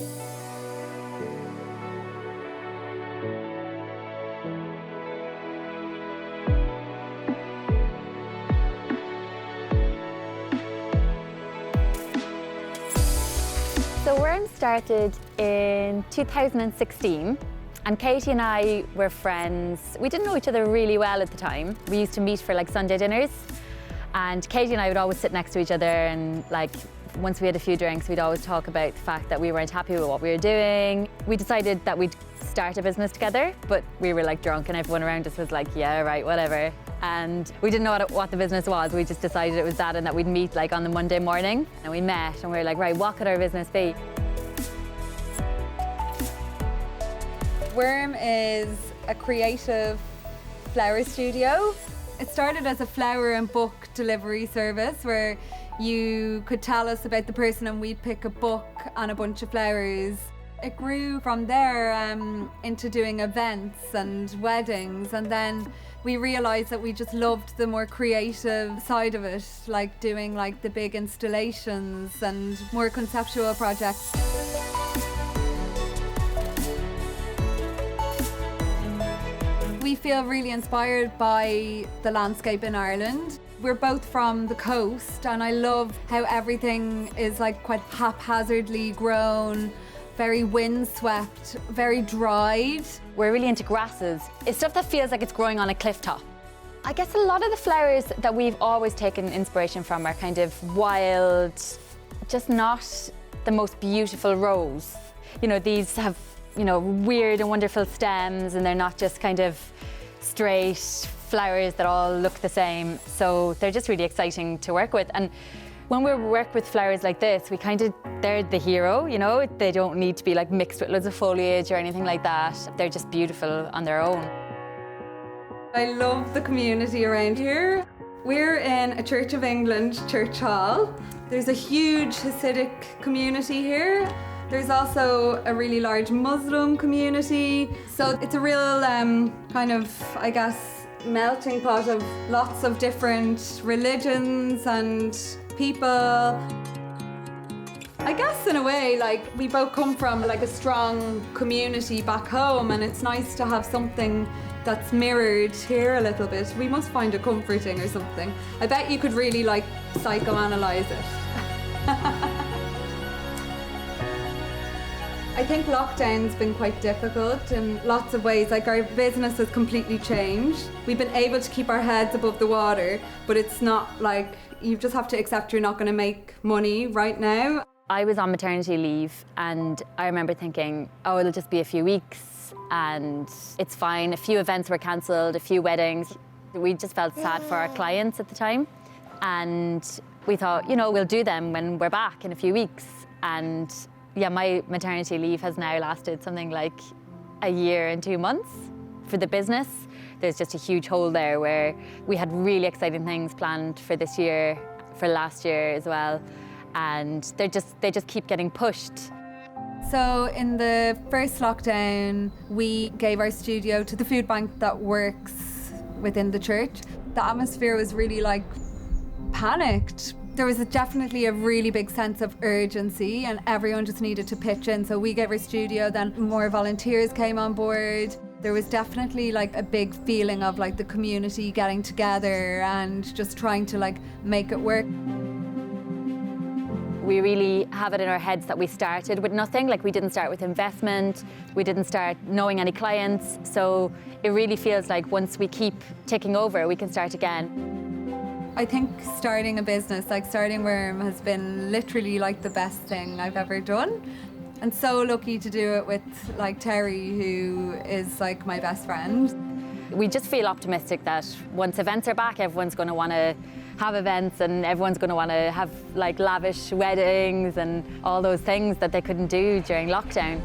So Worm started in 2016, and Katie and I were friends. We didn't know each other really well at the time. We used to meet for like Sunday dinners, and Katie and I would always sit next to each other, and like once we had a few drinks, we'd always talk about the fact that we weren't happy with what we were doing. We decided that we'd start a business together, but we were like drunk and everyone around us was like, yeah, right, whatever. And we didn't know what the business was. We just decided it was that and that we'd meet like on the Monday morning. And we met and we were like, right, what could our business be? Worm is a creative flower studio. It started as a flower and book delivery service where you could tell us about the person and we'd pick a book and a bunch of flowers. It grew from there into doing events and weddings, and then we realised that we just loved the more creative side of it, like doing like the big installations and more conceptual projects. We feel really inspired by the landscape in Ireland. We're both from the coast, and I love how everything is like quite haphazardly grown, very windswept, very dried. We're really into grasses. It's stuff that feels like it's growing on a cliff top. I guess a lot of the flowers that we've always taken inspiration from are kind of wild, just not the most beautiful rose. You know, these have, you know, weird and wonderful stems, and they're not just kind of straight flowers that all look the same. So they're just really exciting to work with. And when we work with flowers like this, they're the hero, you know? They don't need to be like mixed with loads of foliage or anything like that. They're just beautiful on their own. I love the community around here. We're in a Church of England church hall. There's a huge Hasidic community here. There's also a really large Muslim community. So it's a real kind of, I guess, melting pot of lots of different religions and people. I guess in a way, like, we both come from like a strong community back home, and it's nice to have something that's mirrored here a little bit. We must find it comforting or something. I bet you could really like psychoanalyze it. I think lockdown's been quite difficult in lots of ways. Like, our business has completely changed. We've been able to keep our heads above the water, but it's not like, you just have to accept you're not going to make money right now. I was on maternity leave, and I remember thinking, oh, it'll just be a few weeks and it's fine. A few events were cancelled, a few weddings. We just felt sad for our clients at the time. And we thought, you know, we'll do them when we're back in a few weeks. And yeah, my maternity leave has now lasted something like a year and 2 months for the business. There's just a huge hole there where we had really exciting things planned for this year, for last year as well. And they just keep getting pushed. So in the first lockdown, we gave our studio to the food bank that works within the church. The atmosphere was really like panicked. There was definitely a really big sense of urgency, and everyone just needed to pitch in. So we gave our studio, then more volunteers came on board. There was definitely like a big feeling of like the community getting together and just trying to like make it work. We really have it in our heads that we started with nothing. Like, we didn't start with investment, we didn't start knowing any clients. So it really feels like once we keep ticking over, we can start again. I think starting a business, like starting Worm, has been literally like the best thing I've ever done. And so lucky to do it with like Terri, who is like my best friend. We just feel optimistic that once events are back, everyone's going to want to have events, and everyone's going to want to have like lavish weddings and all those things that they couldn't do during lockdown.